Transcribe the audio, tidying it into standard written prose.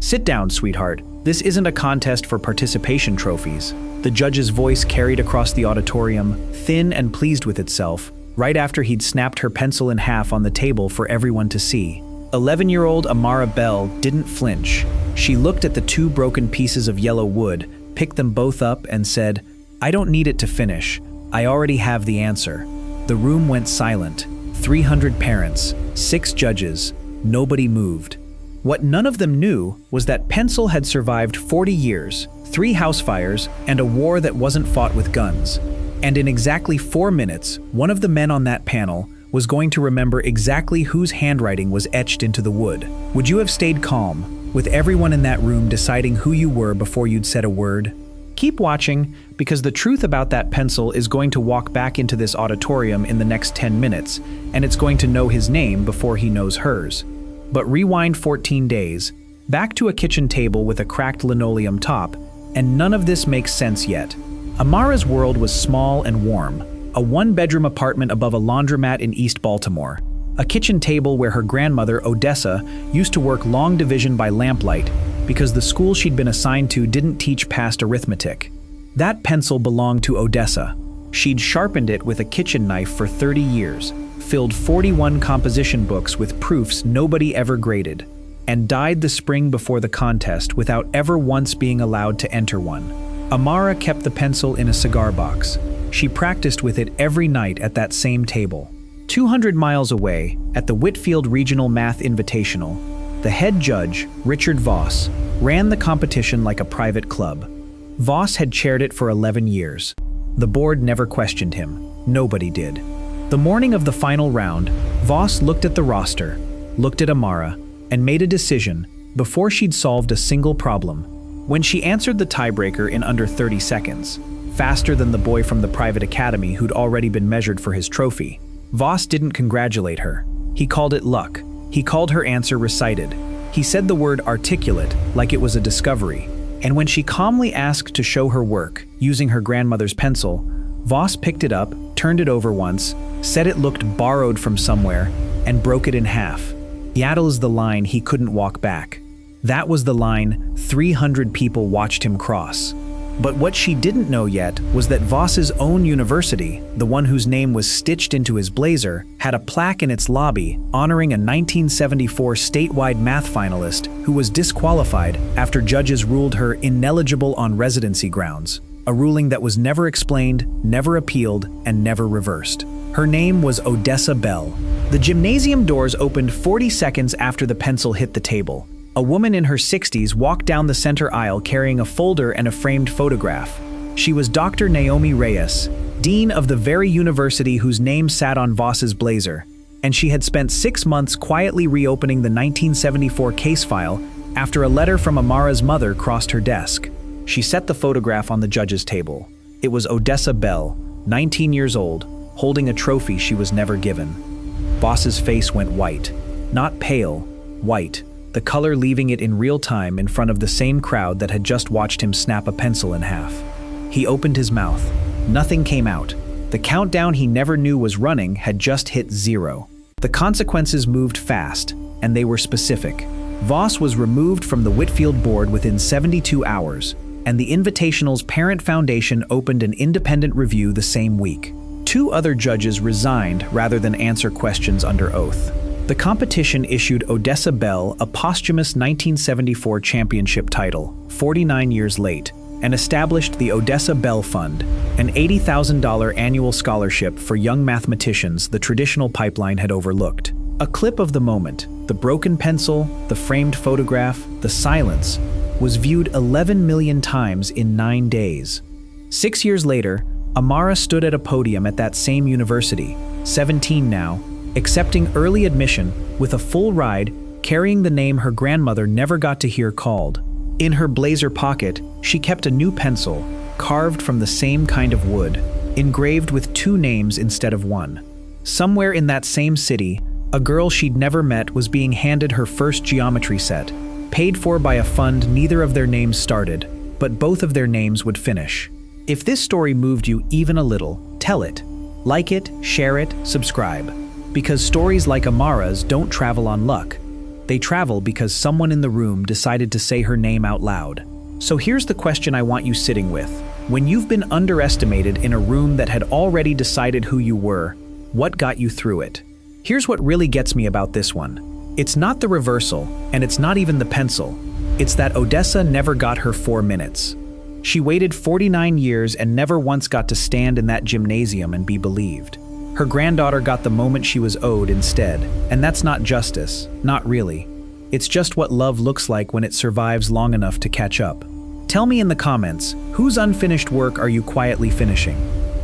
"Sit down, sweetheart. This isn't a contest for participation trophies." The judge's voice carried across the auditorium, thin and pleased with itself, right after he'd snapped her pencil in half on the table for everyone to see. 11-year-old Amara Bell didn't flinch. She looked at the two broken pieces of yellow wood, picked them both up, and said, "I don't need it to finish. I already have the answer." The room went silent. 300 parents, 6 judges, nobody moved. What none of them knew was that pencil had survived 40 years, 3 house fires, and a war that wasn't fought with guns. And in exactly 4 minutes, one of the men on that panel was going to remember exactly whose handwriting was etched into the wood. Would you have stayed calm, with everyone in that room deciding who you were before you'd said a word? Keep watching, because the truth about that pencil is going to walk back into this auditorium in the next 10 minutes, and it's going to know his name before he knows hers. But rewind 14 days, back to a kitchen table with a cracked linoleum top, and none of this makes sense yet. Amara's world was small and warm, a 1-bedroom apartment above a laundromat in East Baltimore, a kitchen table where her grandmother, Odessa, used to work long division by lamplight because the school she'd been assigned to didn't teach past arithmetic. That pencil belonged to Odessa. She'd sharpened it with a kitchen knife for 30 years, filled 41 composition books with proofs nobody ever graded, and died the spring before the contest without ever once being allowed to enter one. Amara kept the pencil in a cigar box. She practiced with it every night at that same table. 200 miles away, at the Whitfield Regional Math Invitational, the head judge, Richard Voss, ran the competition like a private club. Voss had chaired it for 11 years. The board never questioned him. Nobody did. The morning of the final round, Voss looked at the roster, looked at Amara, and made a decision before she'd solved a single problem. When she answered the tiebreaker in under 30 seconds, faster than the boy from the private academy who'd already been measured for his trophy, Voss didn't congratulate her. He called it luck. He called her answer recited. He said the word articulate like it was a discovery. And when she calmly asked to show her work, using her grandmother's pencil, Voss picked it up, turned it over once, said it looked borrowed from somewhere, and broke it in half. "Yaddle's the line he couldn't walk back." That was the line 300 people watched him cross. But what she didn't know yet was that Voss's own university, the one whose name was stitched into his blazer, had a plaque in its lobby honoring a 1974 statewide math finalist who was disqualified after judges ruled her ineligible on residency grounds, a ruling that was never explained, never appealed, and never reversed. Her name was Odessa Bell. The gymnasium doors opened 40 seconds after the pencil hit the table. A woman in her 60s walked down the center aisle carrying a folder and a framed photograph. She was Dr. Naomi Reyes, dean of the very university whose name sat on Voss's blazer, and she had spent 6 months quietly reopening the 1974 case file after a letter from Amara's mother crossed her desk. She set the photograph on the judge's table. It was Odessa Bell, 19 years old, holding a trophy she was never given. Voss's face went white. Not pale, white. The color leaving it in real time in front of the same crowd that had just watched him snap a pencil in half. He opened his mouth. Nothing came out. The countdown he never knew was running had just hit 0. The consequences moved fast, and they were specific. Voss was removed from the Whitfield board within 72 hours, and the Invitational's parent foundation opened an independent review the same week. 2 other judges resigned rather than answer questions under oath. The competition issued Odessa Bell a posthumous 1974 championship title, 49 years late, and established the Odessa Bell Fund, an $80,000 annual scholarship for young mathematicians the traditional pipeline had overlooked. A clip of the moment, the broken pencil, the framed photograph, the silence, was viewed 11 million times in 9 days. 6 years later, Amara stood at a podium at that same university, 17 now, accepting early admission with a full ride, carrying the name her grandmother never got to hear called. In her blazer pocket, she kept a new pencil, carved from the same kind of wood, engraved with 2 names instead of 1. Somewhere in that same city, a girl she'd never met was being handed her first geometry set, paid for by a fund neither of their names started, but both of their names would finish. If this story moved you even a little, tell it. Like it, share it, subscribe. Because stories like Amara's don't travel on luck. They travel because someone in the room decided to say her name out loud. So here's the question I want you sitting with. When you've been underestimated in a room that had already decided who you were, what got you through it? Here's what really gets me about this one. It's not the reversal, and it's not even the pencil. It's that Odessa never got her 4 minutes. She waited 49 years and never once got to stand in that gymnasium and be believed. Her granddaughter got the moment she was owed instead, and that's not justice, not really. It's just what love looks like when it survives long enough to catch up. Tell me in the comments, whose unfinished work are you quietly finishing?